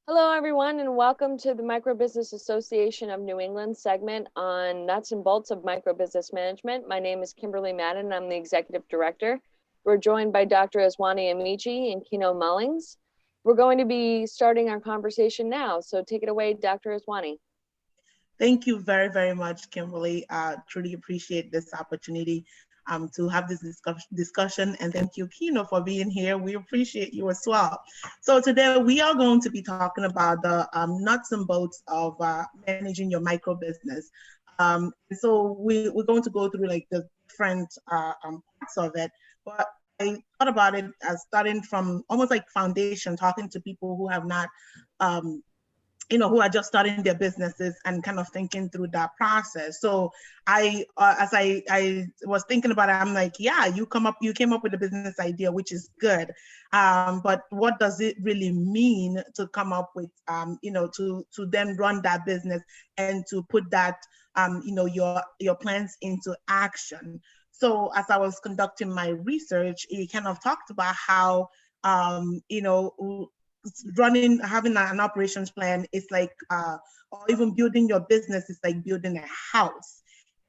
Hello, everyone, and welcome to the Microbusiness Association of New England segment on nuts and bolts of microbusiness management. My name is Kimberly Madden, and I'm the executive director. We're joined by Dr. Aswani Amici and Kino Mullings. We're going to be starting our conversation now, so take it away, Dr. Aswani. Thank you very, very much, Kimberly. Truly appreciate this opportunity to have this discussion. And thank you, Kino, for being here. We appreciate you as well. So today we are going to be talking about the nuts and bolts of managing your micro business. So we're going to go through like the different parts of it. But I thought about it as starting from almost like foundation, talking to people who have not um, who are just starting their businesses and kind of thinking through that process. So as I was thinking about it, I'm like, yeah, you came up with a business idea, which is good. But what does it really mean to come up with, to then run that business and to put that, your plans into action? So as I was conducting my research, it kind of talked about how, having an operations plan is like or even building your business is like building a house.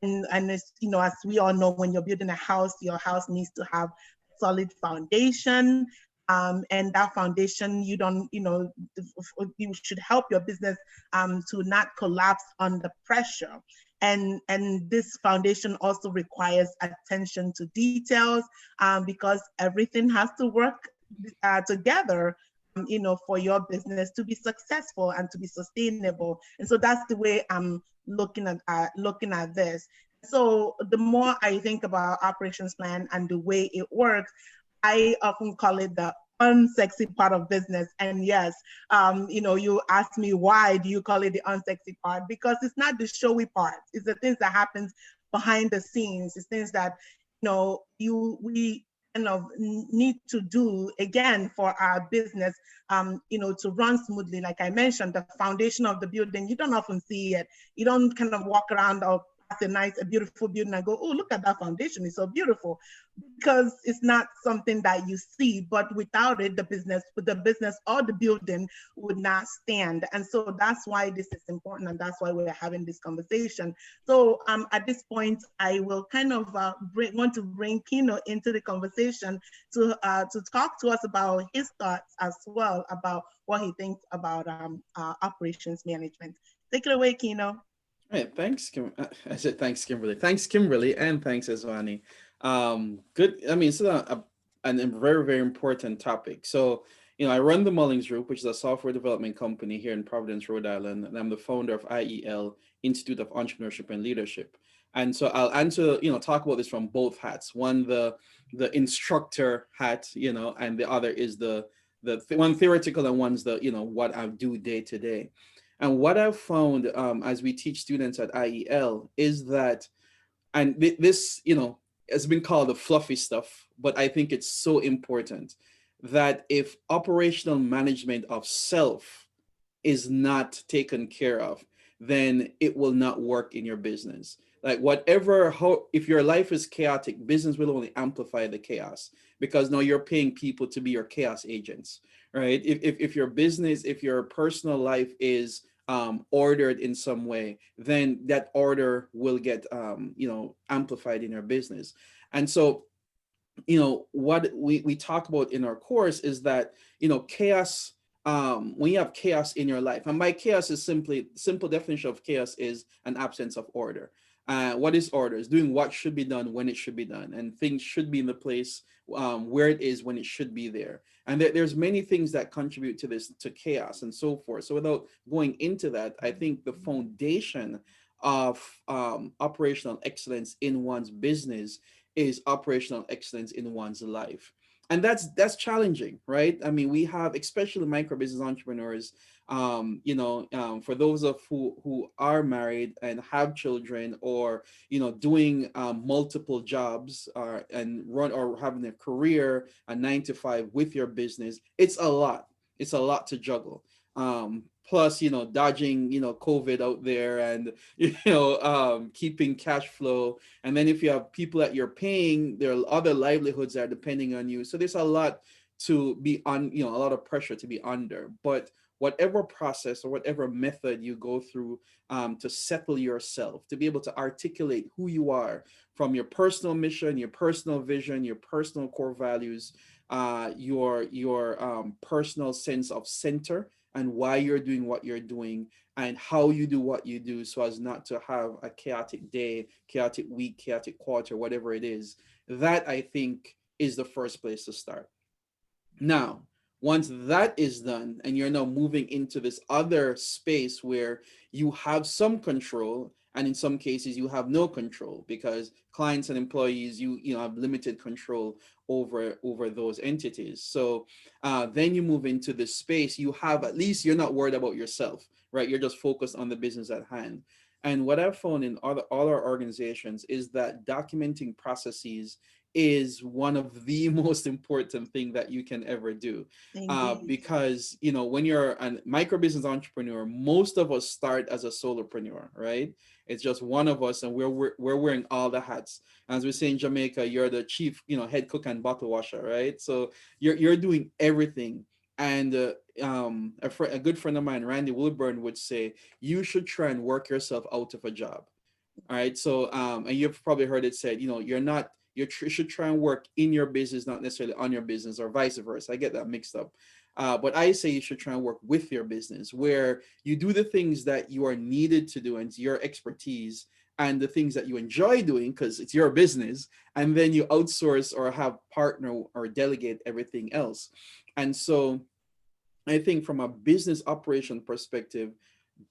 And it's, as we all know, when you're building a house, your house needs to have solid foundation. And that foundation, you should help your business to not collapse under pressure. And this foundation also requires attention to details, because everything has to work together, for your business to be successful and to be sustainable. And so that's the way I'm looking at this. So the more I think about operations plan and the way it works, I often call it the unsexy part of business. And yes, you ask me, why do you call it the unsexy part? Because it's not the showy part. It's the things that happens behind the scenes. It's things that we kind of need to do again for our business, to run smoothly. Like I mentioned, the foundation of the building, you don't often see it. You don't kind of walk around or pass a beautiful building and go, oh, look at that foundation, it's so beautiful, because it's not something that you see. But without it, the business or the building would not stand. And so that's why this is important, and that's why we're having this conversation. So at this point, I will kind of want to bring Kino into the conversation to talk to us about his thoughts as well about what he thinks about operations management. Take it away, Kino. All right, thanks, I said thanks, Kimberly. Thanks, Kimberly, and thanks, Azwani. Good. I mean, it's a very, very important topic. So, I run the Mullings Group, which is a software development company here in Providence, Rhode Island, and I'm the founder of IEL, Institute of Entrepreneurship and Leadership. And so I'll talk about this from both hats. One, the instructor hat, and the other is one theoretical, and one's what I do day to day. And what I've found as we teach students at IEL is that, and this, has been called the fluffy stuff, but I think it's so important that if operational management of self is not taken care of, then it will not work in your business. Like if your life is chaotic, business will only amplify the chaos, because now you're paying people to be your chaos agents, right? If your business, if your personal life is ordered in some way, then that order will get amplified in your business. And so what we talk about in our course is that chaos, when you have chaos in your life, and by chaos is simple definition of chaos is an absence of order. What is order? Is doing what should be done when it should be done, and things should be in the place where it is when it should be there. And there's many things that contribute to this, to chaos and so forth. So without going into that, I think the foundation of operational excellence in one's business is operational excellence in one's life. And that's challenging, right? I mean, we have, especially micro business entrepreneurs, for those of who are married and have children, or doing multiple jobs, or having a career, a 9 to 5 with your business. It's a lot to juggle. Plus, dodging, COVID out there, and keeping cash flow. And then if you have people that you're paying, there are other livelihoods that are depending on you. So there's a lot to be on, a lot of pressure to be under. But whatever process or whatever method you go through to settle yourself, to be able to articulate who you are from your personal mission, your personal vision, your personal core values, your personal sense of center and why you're doing what you're doing and how you do what you do, so as not to have a chaotic day, chaotic week, chaotic quarter, whatever it is. That, I think, is the first place to start. Now, once that is done, and you're now moving into this other space where you have some control, and in some cases you have no control, because clients and employees, you have limited control over those entities. So then you move into this space. You have, at least you're not worried about yourself, right? You're just focused on the business at hand. And what I've found in other organizations is that documenting processes is one of the most important thing that you can ever do, Indeed. because when you're a micro business entrepreneur, most of us start as a solopreneur, right? It's just one of us, and we're wearing all the hats. As we say in Jamaica, you're the chief, head cook and bottle washer, right? So you're doing everything. And a good friend of mine, Randy Wilburn, would say you should try and work yourself out of a job. All right. So, and you've probably heard it said, you're not, you should try and work in your business, not necessarily on your business, or vice versa. I get that mixed up. But I say you should try and work with your business, where you do the things that you are needed to do and it's your expertise, and the things that you enjoy doing because it's your business. And then you outsource or have partner or delegate everything else. And so I think from a business operation perspective,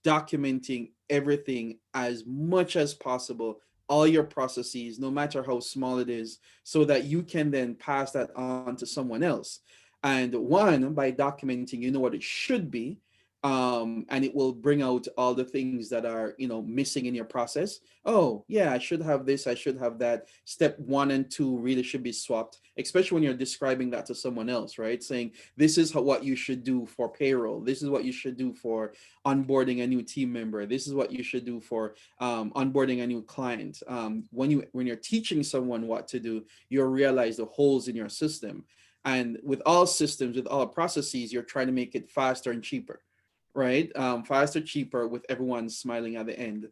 documenting everything as much as possible, all your processes, no matter how small it is, so that you can then pass that on to someone else. And one, by documenting, you know what it should be. And it will bring out all the things that are, missing in your process. Oh, yeah, I should have this, I should have that. Step one and two really should be swapped, especially when you're describing that to someone else, right? Saying, this is what you should do for payroll. This is what you should do for onboarding a new team member. This is what you should do for onboarding a new client. When you're teaching someone what to do, you'll realize the holes in your system. And with all systems, with all processes, you're trying to make it faster and cheaper, right? Faster, cheaper, with everyone smiling at the end.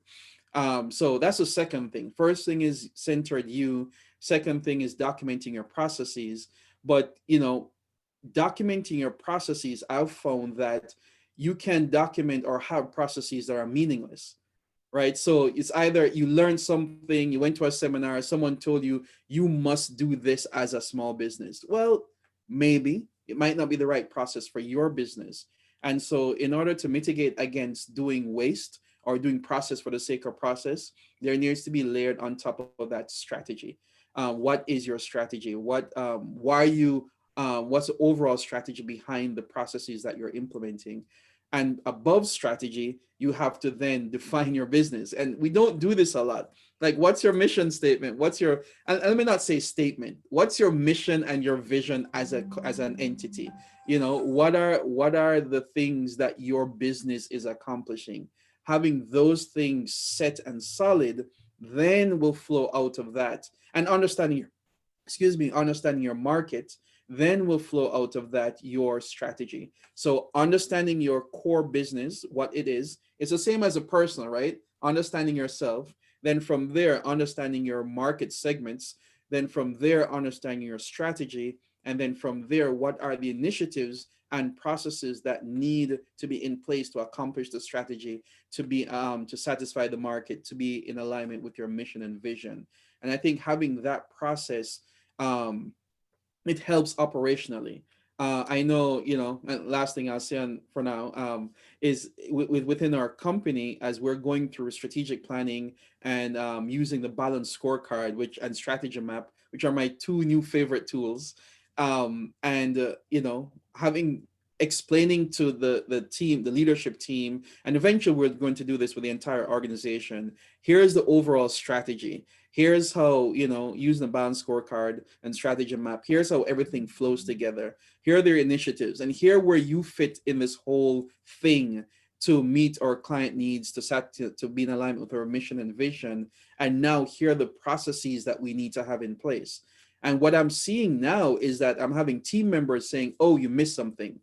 So that's the second thing. First thing is centered you. Second thing is documenting your processes. But documenting your processes, I've found that you can document or have processes that are meaningless, right? So it's either you learned something, you went to a seminar, someone told you you must do this as a small business. Well, maybe it might not be the right process for your business. And so in order to mitigate against doing waste or doing process for the sake of process, there needs to be layered on top of that strategy. What is your strategy? Why are you what's the overall strategy behind the processes that you're implementing? And above strategy, you have to then define your business. And we don't do this a lot. Like, what's your mission statement? What's your, and let me not say statement, what's your mission and your vision as an entity? What are the things that your business is accomplishing? Having those things set and solid, then will flow out of that. And understanding your market, then will flow out of that your strategy. So understanding your core business, what it is, it's the same as a personal, right? Understanding yourself, then from there, understanding your market segments, then from there, understanding your strategy, and then from there, what are the initiatives and processes that need to be in place to accomplish the strategy, to be to satisfy the market, to be in alignment with your mission and vision. And I think having that process, um, it helps operationally. I know, and last thing I'll say for now, is within our company, as we're going through strategic planning and using the balance scorecard, and strategy map, which are my two new favorite tools. And having explaining to the team, the leadership team, and eventually we're going to do this with the entire organization. Here's the overall strategy. Here's how, using the balance scorecard and strategy map, here's how everything flows together. Here are their initiatives, and here where you fit in this whole thing to meet our client needs, to be in alignment with our mission and vision. And now here are the processes that we need to have in place. And what I'm seeing now is that I'm having team members saying, "Oh, you missed something."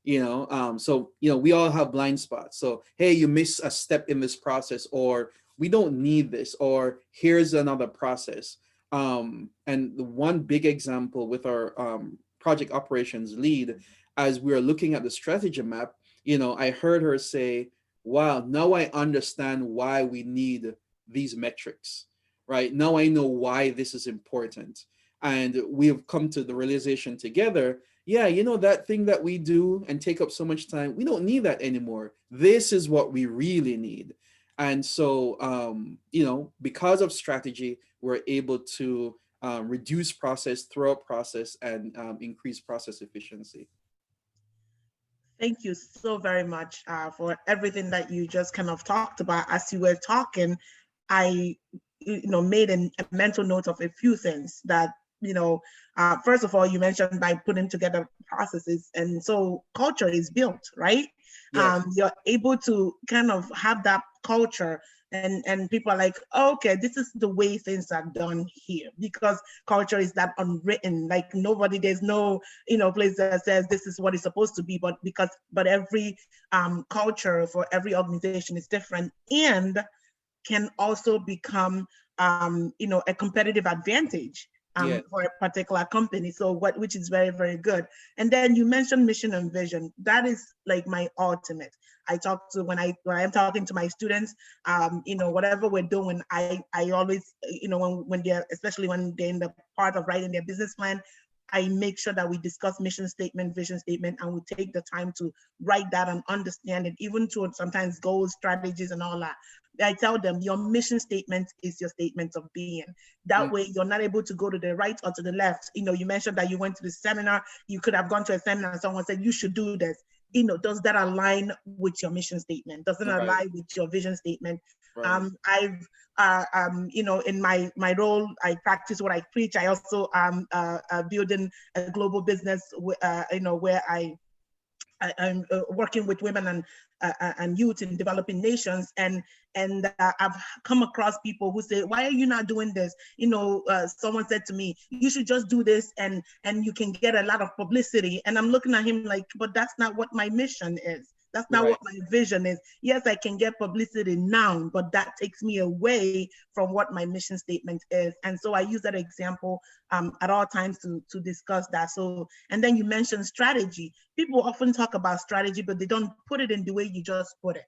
So we all have blind spots. So, hey, you miss a step in this process, or we don't need this, or here's another process. And the one big example with our project operations lead, as we are looking at the strategy map, I heard her say, wow, now I understand why we need these metrics, right? Now I know why this is important. And we have come to the realization together, yeah, that thing that we do and take up so much time, we don't need that anymore. This is what we really need. And so, because of strategy, we're able to reduce process, throw out process, and increase process efficiency. Thank you so very much for everything that you just kind of talked about. As you were talking, I, made a mental note of a few things that, first of all, you mentioned by putting together processes. And so culture is built, right? Yes. You're able to kind of have that culture, and people are like, oh, okay, this is the way things are done here, because culture is that unwritten, like nobody, there's no place that says this is what it's supposed to be, but every culture for every organization is different, and can also become a competitive advantage Yes. for a particular company. So which is very, very good. And then you mentioned mission and vision. That is like my ultimate. I talk to when I'm talking to my students, whatever we're doing, I always, when they're, especially when they're in the part of writing their business plan, I make sure that we discuss mission statement, vision statement, and we take the time to write that and understand it, even to sometimes goals, strategies, and all that. I tell them your mission statement is your statement of being. That way, you're not able to go to the right or to the left. You mentioned that you went to the seminar. You could have gone to a seminar and someone said, you should do this. Does that align with your mission statement? Doesn't Right. align with your vision statement? Right. I've in my role, I practice what I preach. I also building a global business, where I'm working with women and youth in developing nations, and I've come across people who say, "Why are you not doing this?" Someone said to me, "You should just do this, and you can get a lot of publicity." And I'm looking at him like, "But that's not what my mission is. That's not Right. what my vision is. Yes, I can get publicity now, but that takes me away from what my mission statement is." And so I use that example at all times to discuss that. So, and then you mentioned strategy. People often talk about strategy, but they don't put it in the way you just put it.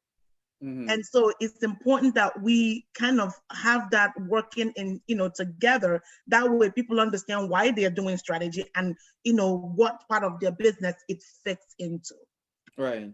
Mm-hmm. And so it's important that we kind of have that working in, together. That way people understand why they're doing strategy and, what part of their business it fits into. Right.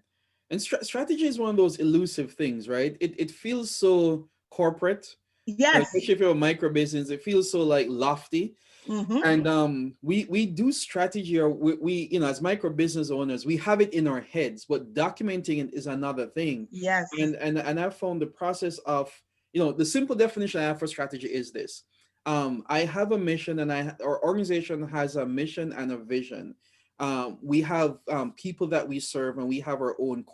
And strategy is one of those elusive things, right? It feels so corporate, Yes. especially if you're a micro business. It feels so like lofty. Mm-hmm. And we do strategy, or we as micro business owners, we have it in our heads, but documenting it is another thing. Yes. And I've found the process of, the simple definition I have for strategy is this. I have a mission, and our organization has a mission and a vision. We have people that we serve, and we have our own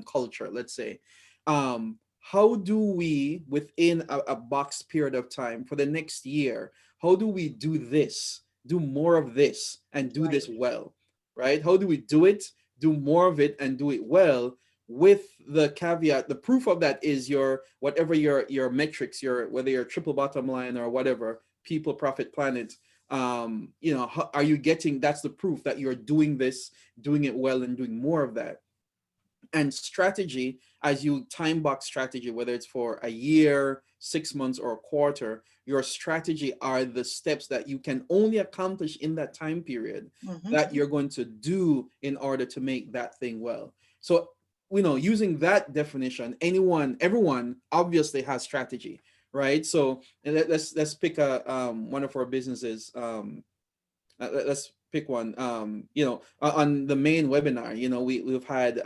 culture, let's say. How do we, within a box period of time for the next year, how do we do more of this, and do Right. this well, right? How do we do it, do more of it, and do it well, with the caveat, the proof of that is your, whatever your metrics, whether you're triple bottom line or whatever, people, profit, planet. Are you getting, that's the proof that you're doing this, doing it well, and doing more of that. And strategy, as you time box strategy, whether it's for a year, 6 months, or a quarter, your strategy are the steps that you can only accomplish in that time period, Mm-hmm. that you're going to do in order to make that thing well. So, using that definition, everyone obviously has strategy, right? So, and let's pick one of our businesses. Let's pick one. On the main webinar, we've had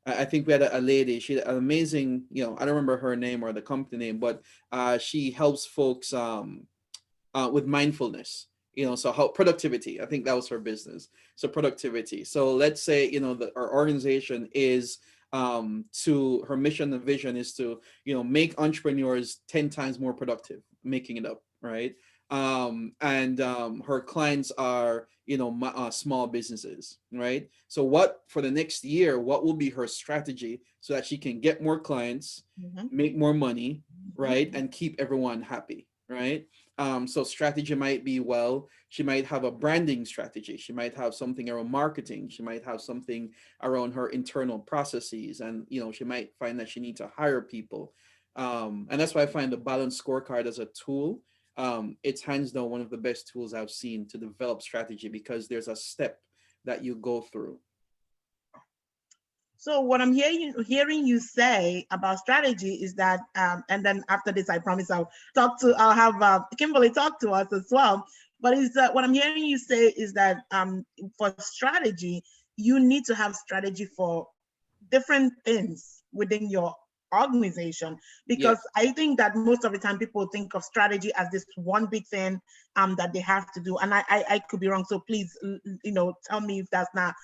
I think we had a lady. She had an amazing, I don't remember her name or the company name, but she helps folks with mindfulness. So how productivity. I think that was her business. So productivity. So let's say that our organization is to her mission and vision is to make entrepreneurs 10 times more productive, making it up, right? and her clients are, small businesses, right? So what for the next year, what will be her strategy so that she can get more clients, Mhm. make more money, Mhm. right, and keep everyone happy, right? So strategy might be, well, she might have a branding strategy, she might have something around marketing, she might have something around her internal processes, and she might find that she needs to hire people. And that's why I find the balance scorecard as a tool, it's hands down one of the best tools I've seen to develop strategy, because there's a step that you go through. So what I'm hearing you say about strategy is that, and then after this, I promise I'll have Kimberly talk to us as well. But is that what I'm hearing you say is that for strategy, you need to have strategy for different things within your organization, because Yes. I think that most of the time people think of strategy as this one big thing that they have to do, and I could be wrong, so please tell me if that's not,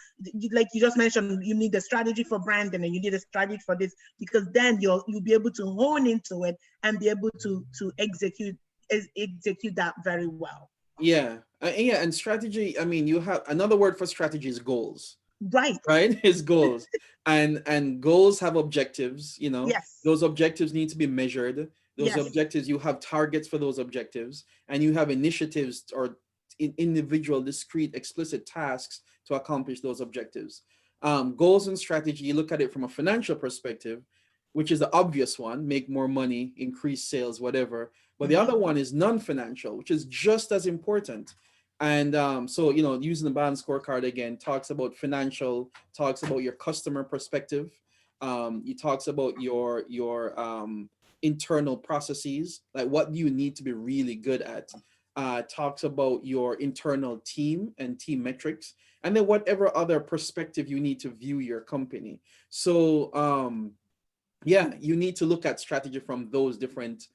like you just mentioned, you need a strategy for branding and you need a strategy for this, because then you'll be able to hone into it and be able to execute that very well. Yeah. Yeah. And strategy, I mean, you have another word for strategy is goals, Right. right? Is goals. And goals have objectives, Yes. those objectives need to be measured. Those Yes. objectives, you have targets for those objectives, and you have initiatives or individual, discrete, explicit tasks to accomplish those objectives. Goals and strategy, you look at it from a financial perspective, which is the obvious one: make more money, increase sales, whatever. But the Mm-hmm. other one is non-financial, which is just as important. And so, using the balance scorecard again, talks about financial, talks about your customer perspective, it talks about your internal processes, like what do you need to be really good at. Talks about your internal team and team metrics, and then whatever other perspective you need to view your company. So yeah, you need to look at strategy from those different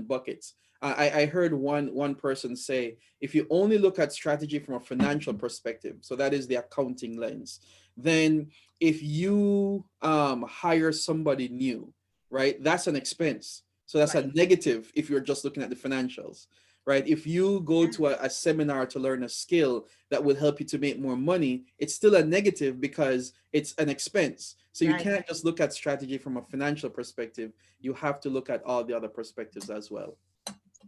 buckets. I heard one person say, if you only look at strategy from a financial perspective, so that is the accounting lens, then if you hire somebody new, right, that's an expense, so that's a Right. negative if you're just looking at the financials, right? If you go to a seminar to learn a skill that will help you to make more money, it's still a negative because it's an expense. So you Right. can't just look at strategy from a financial perspective. You have to look at all the other perspectives as well.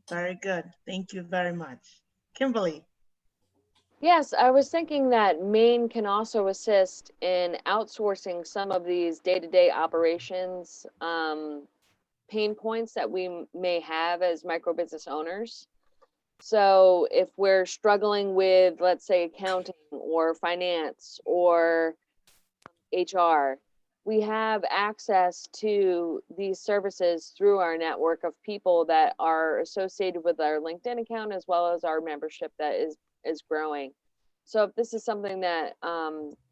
Very good. Thank you very much. Kimberly. Yes, I was thinking that Maine can also assist in outsourcing some of these day-to-day operations pain points that we may have as micro business owners. So if we're struggling with, let's say, accounting or finance or HR, we have access to these services through our network of people that are associated with our LinkedIn account, as well as our membership that is growing. So if this is something that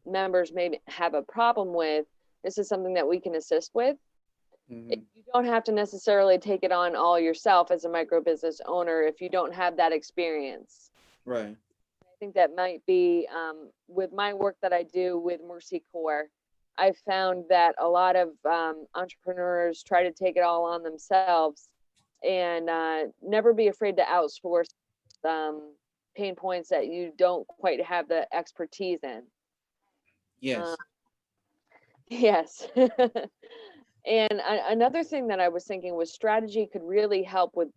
members may have a problem with, this is something that we can assist with. Mm-hmm. You don't have to necessarily take it on all yourself as a micro business owner if you don't have that experience. Right. I think that might be with my work that I do with Mercy Corps. I found that a lot of entrepreneurs try to take it all on themselves, and never be afraid to outsource pain points that you don't quite have the expertise in. Uh, Yes. yes. And another thing that I was thinking was strategy could really help with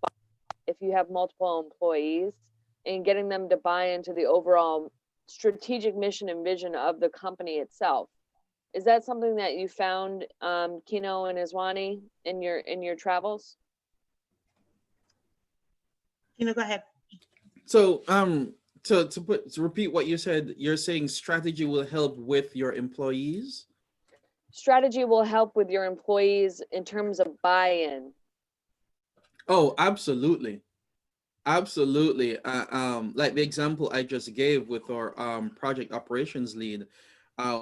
if you have multiple employees and getting them to buy into the overall strategic mission and vision of the company itself. Is that something that you found, Kino and Iswani, in your travels? Go ahead. So to repeat what you said, you're saying strategy will help with your employees. Strategy will help with your employees in terms of buy-in. Oh, absolutely. Absolutely. Like the example I just gave with our project operations lead,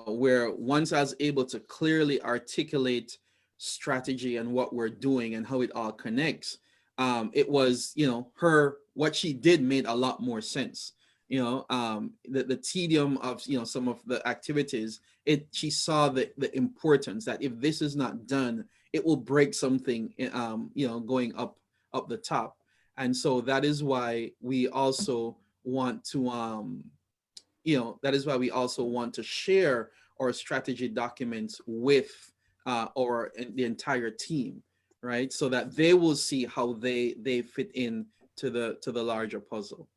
where once I was able to clearly articulate strategy and what we're doing and how it all connects, it was, her, what she did made a lot more sense. The tedium of, some of the activities, she saw the importance that if this is not done, it will break something, going up the top. And so that is why we also want to that is why we also want to share our strategy documents with the entire team, right? So that they will see how they fit in to the larger puzzle.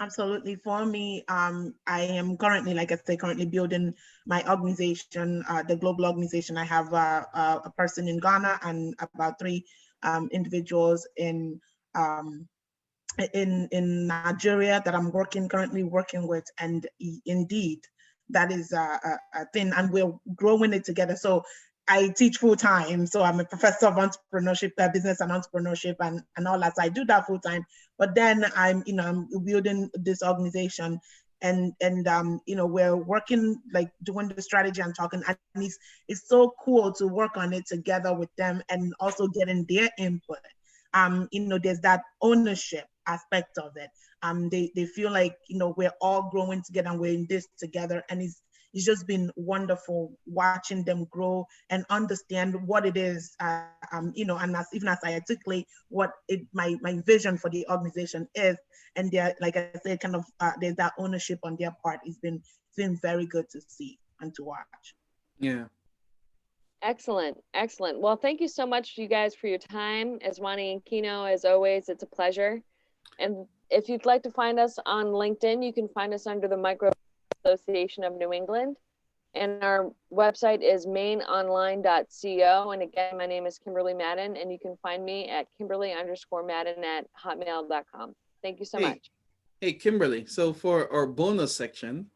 Absolutely. For me, I am currently, like I say, currently building my organization, the global organization. I have a person in Ghana and about three individuals in Nigeria that I'm currently working with, and indeed, that is a thing, and we're growing it together. So I teach full time, so I'm a professor of entrepreneurship, business and entrepreneurship, and all that. So I do that full time, but then I'm building this organization, and we're working, like doing the strategy and talking, and it's so cool to work on it together with them and also getting their input. There's that ownership aspect of it. They feel like, we're all growing together and we're in this together. And it's just been wonderful watching them grow and understand what it is, and even as I articulate what my vision for the organization is. And they're, like I said, kind of, there's that ownership on their part. It's been very good to see and to watch. Yeah. Excellent. Excellent. Well, thank you so much, you guys, for your time. Aswani and Kino, as always, it's a pleasure. And if you'd like to find us on LinkedIn, you can find us under the Micro Association of New England. And our website is mainonline.co. And again, my name is Kimberly Madden, and you can find me at Kimberly_Madden@hotmail.com. Thank you so Hey, much. hey, Kimberly. So for our bonus section,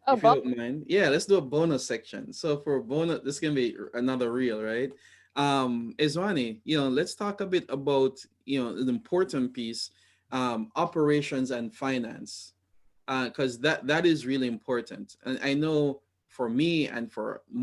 Oh, if you don't mind, yeah, let's do a bonus section. So for a bonus, this can be another reel, right? Iswani, let's talk a bit about, the important piece, operations and finance, because that is really important. And I know for me and for most